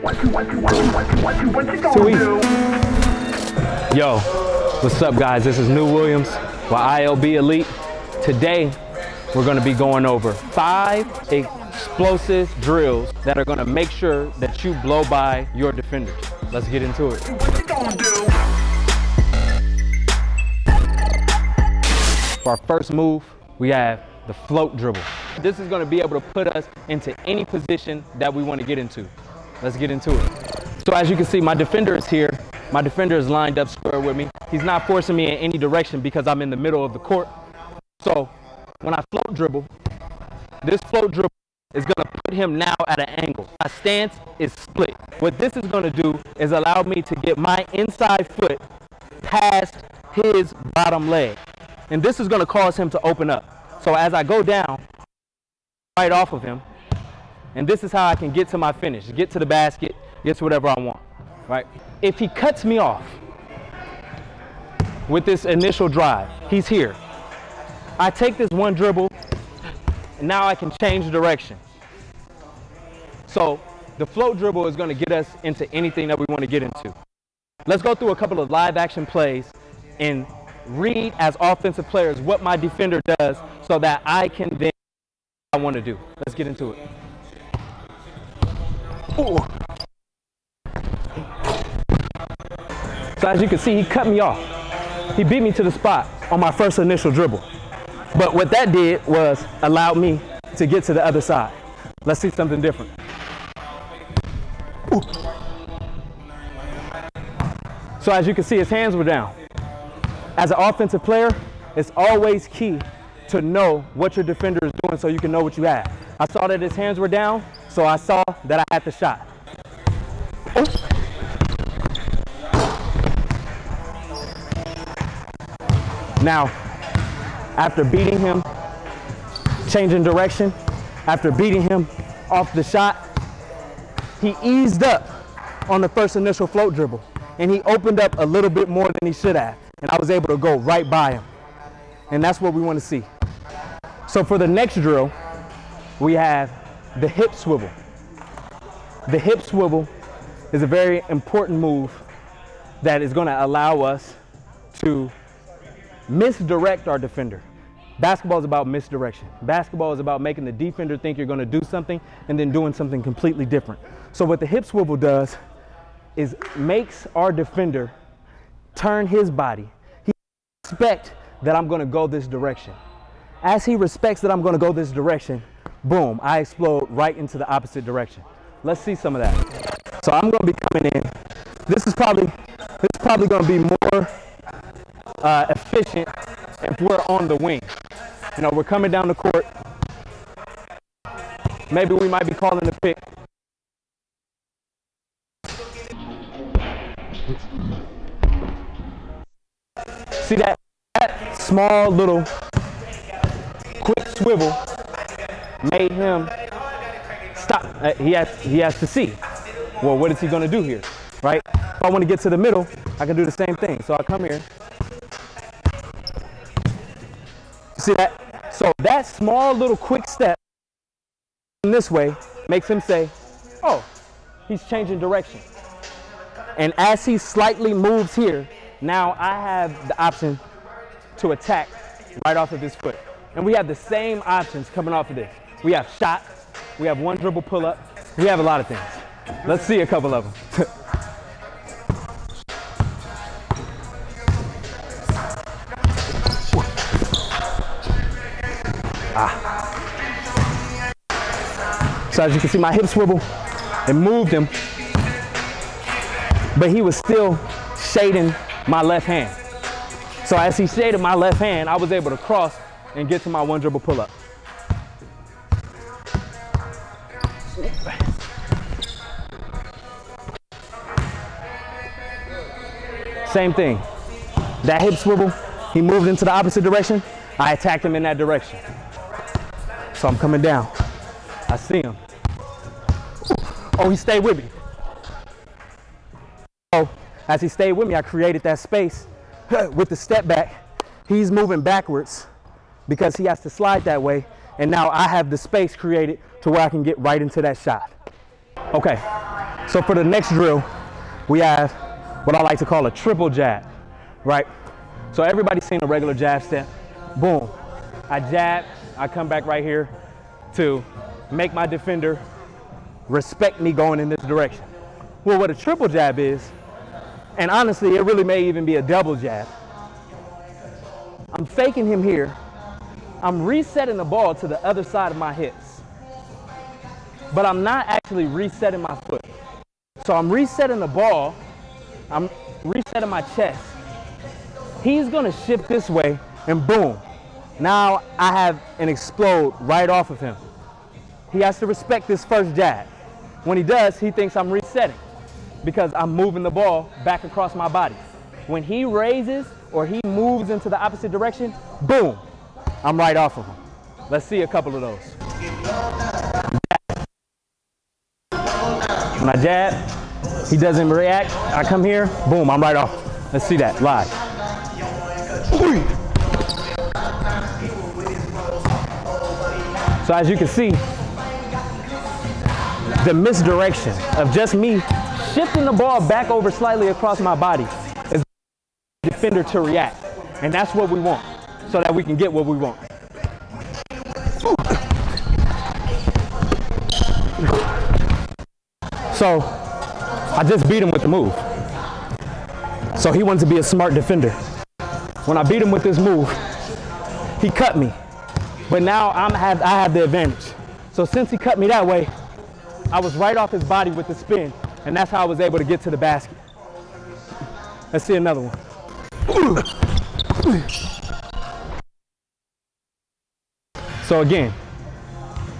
Sweet. Yo, what's up guys? This is New Williams with ILB Elite. Today, we're gonna be going over 5 explosive drills that are gonna make sure that you blow by your defenders. Let's get into it. For our first move, we have the float dribble. This is gonna be able to put us into any position that we wanna get into. Let's get into it. So as you can see, my defender is here. My defender is lined up square with me. He's not forcing me in any direction because I'm in the middle of the court. So when I float dribble, this float dribble is gonna put him now at an angle. My stance is split. What this is gonna do is allow me to get my inside foot past his bottom leg. And this is gonna cause him to open up. So as I go down, right off of him, and this is how I can get to my finish, get to the basket, get to whatever I want, right? If he cuts me off with this initial drive, he's here. I take this one dribble, and now I can change direction. So the float dribble is gonna get us into anything that we wanna get into. Let's go through a couple of live action plays and read as offensive players what my defender does so that I can then do what I wanna do. Let's get into it. Ooh. So as you can see, he cut me off. He beat me to the spot on my first initial dribble. But what that did was allow me to get to the other side. Let's see something different. Ooh. So as you can see, his hands were down. As an offensive player, it's always key to know what your defender is doing so you can know what you have. I saw that his hands were down, so I saw that I had the shot. Ooh. Now, after beating him, changing direction, after beating him off the shot, he eased up on the first initial float dribble, and he opened up a little bit more than he should have, and I was able to go right by him. And that's what we want to see. So for the next drill, we have the hip swivel. The hip swivel is a very important move that is going to allow us to misdirect our defender. Basketball is about misdirection. Basketball is about making the defender think you're going to do something and then doing something completely different. So what the hip swivel does is makes our defender turn his body. He respects that I'm going to go this direction. As he respects that I'm going to go this direction, boom, I explode right into the opposite direction. Let's see some of that. So I'm going to be coming in. This is probably going to be more efficient if we're on the wing. You know, we're coming down the court. Maybe we might be calling the pick. See that small little quick swivel made him stop. He has to see, well, what is he going to do here, right? If I want to get to the middle, I can do the same thing. So I come here. See that? So that small little quick step in this way makes him say, oh, he's changing direction. And as he slightly moves here, now I have the option to attack right off of his foot. And we have the same options coming off of this. We have shot, we have one dribble pull up, we have a lot of things. Let's see a couple of them. So as you can see, my hip swivel, it moved him, but he was still shading my left hand. So as he shaded my left hand, I was able to cross and get to my one dribble pull up. Same thing. That hip swivel, he moved into the opposite direction. I attacked him in that direction. So I'm coming down. I see him. Oh, he stayed with me. So as he stayed with me, I created that space with the step back. He's moving backwards because he has to slide that way. And now I have the space created to where I can get right into that shot. Okay, So for the next drill, we have what I like to call a triple jab, right? So everybody's seen a regular jab step. Boom. I jab, I come back right here to make my defender respect me going in this direction. Well, what a triple jab is, and honestly, it really may even be a double jab. I'm faking him here. I'm resetting the ball to the other side of my hips, but I'm not actually resetting my foot. So I'm resetting the ball, I'm resetting my chest. He's gonna shift this way, and boom. Now I have an explode right off of him. He has to respect this first jab. When he does, he thinks I'm resetting because I'm moving the ball back across my body. When he raises or he moves into the opposite direction, boom, I'm right off of him. Let's see a couple of those. When I jab, he doesn't react. I come here, boom, I'm right off. Let's see that live. So as you can see, the misdirection of just me shifting the ball back over slightly across my body is the defender to react. And that's what we want, so that we can get what we want. So I just beat him with the move. So he wanted to be a smart defender. When I beat him with this move, he cut me. But now I have the advantage. So since he cut me that way, I was right off his body with the spin, and that's how I was able to get to the basket. Let's see another one. So again,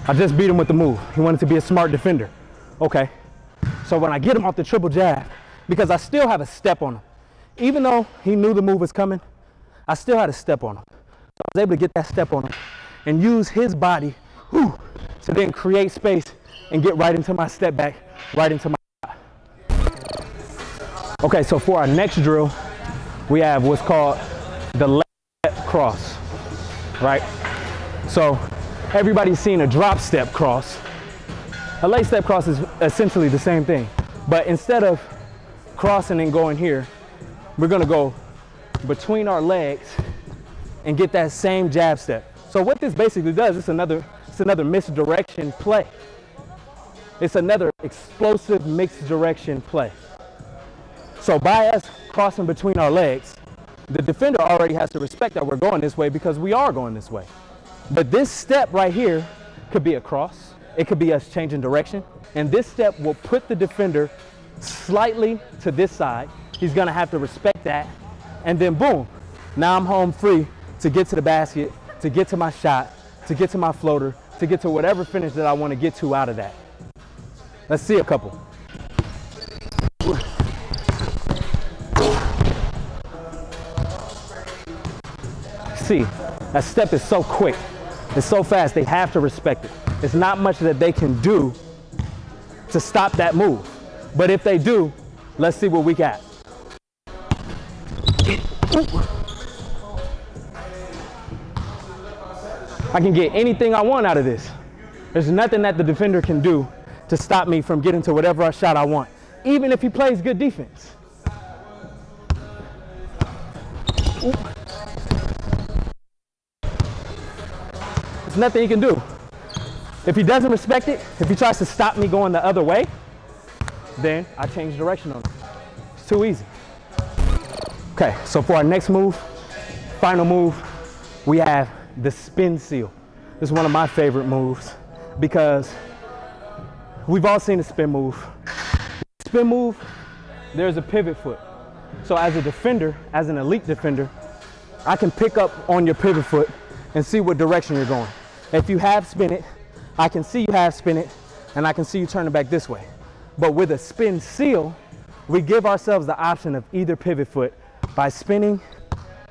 I just beat him with the move. He wanted to be a smart defender. Okay. So when I get him off the triple jab, because I still have a step on him, even though he knew the move was coming, I still had a step on him. So I was able to get that step on him and use his body to then create space and get right into my step back, right into my shot. Okay, so for our next drill, we have what's called the leg step cross, right? So everybody's seen a drop step cross. A leg step cross is essentially the same thing, but instead of crossing and going here, we're gonna go between our legs and get that same jab step. So what this basically does, it's another misdirection play. It's another explosive mixed direction play. So by us crossing between our legs, the defender already has to respect that we're going this way because we are going this way. But this step right here could be a cross. It could be us changing direction. And this step will put the defender slightly to this side. He's gonna have to respect that. And then boom, now I'm home free to get to the basket, to get to my shot, to get to my floater, to get to whatever finish that I want to get to out of that. Let's see a couple. See, that step is so quick. It's so fast, they have to respect it. It's not much that they can do to stop that move. But if they do, let's see what we got. I can get anything I want out of this. There's nothing that the defender can do to stop me from getting to whatever shot I want, even if he plays good defense. There's nothing he can do. If he doesn't respect it, if he tries to stop me going the other way, then I change direction on him. It's too easy. Okay, so for our next move, final move, we have the spin seal. This is one of my favorite moves because we've all seen the spin move. Spin move, there's a pivot foot. So as a defender, as an elite defender, I can pick up on your pivot foot and see what direction you're going. If you have spin it, I can see you have spin it, and I can see you turn it back this way. But with a spin seal, we give ourselves the option of either pivot foot by spinning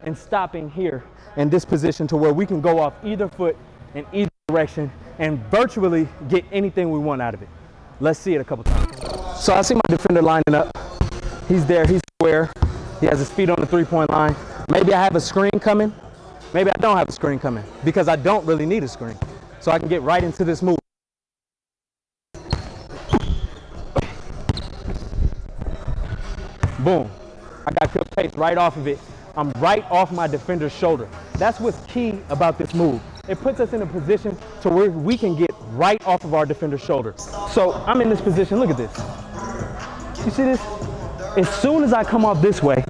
and stopping here in this position to where we can go off either foot in either direction and virtually get anything we want out of it. Let's see it a couple times. So I see my defender lining up. He's there, he's square. He has his feet on the three-point line. Maybe I have a screen coming. Maybe I don't have a screen coming because I don't really need a screen. So I can get right into this move. right off of it. I'm right off my defender's shoulder. That's what's key about this move. It puts us in a position to where we can get right off of our defender's shoulder. So I'm in this position, look at this. You see this? As soon as I come off this way,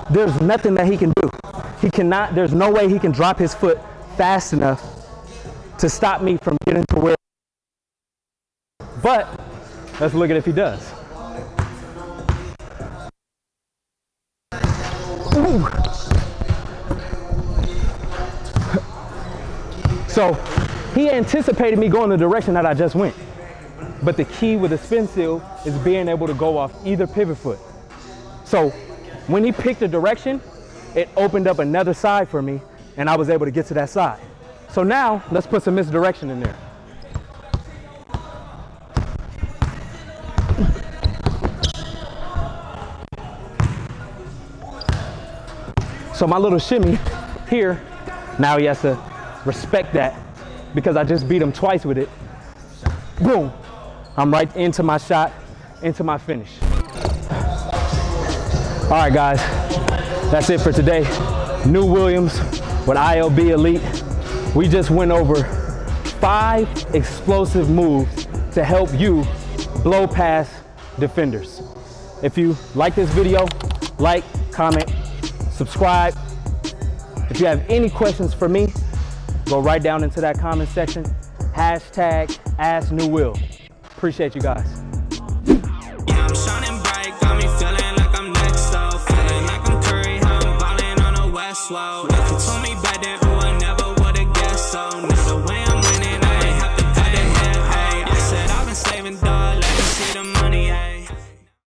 there's nothing that he can do. He cannot, there's no way he can drop his foot fast enough to stop me from getting to where. But let's look at if he does. Ooh. So he anticipated me going the direction that I just went. But the key with a spin seal is being able to go off either pivot foot. So when he picked a direction, it opened up another side for me and I was able to get to that side. So now let's put some misdirection in there. So my little shimmy here, now he has to respect that because I just beat him twice with it. Boom, I'm right into my shot, into my finish. All right, guys, that's it for today. New Williams with ILB Elite. We just went over 5 explosive moves to help you blow past defenders. If you like this video, like, comment, subscribe. If you have any questions for me, go right down into that comment section. Hashtag #AskNewWill. Appreciate you guys. Yeah, I'm shining bright, got me feeling like I'm next up. Feeling like I'm Curry, how I'm balling on a West Wall.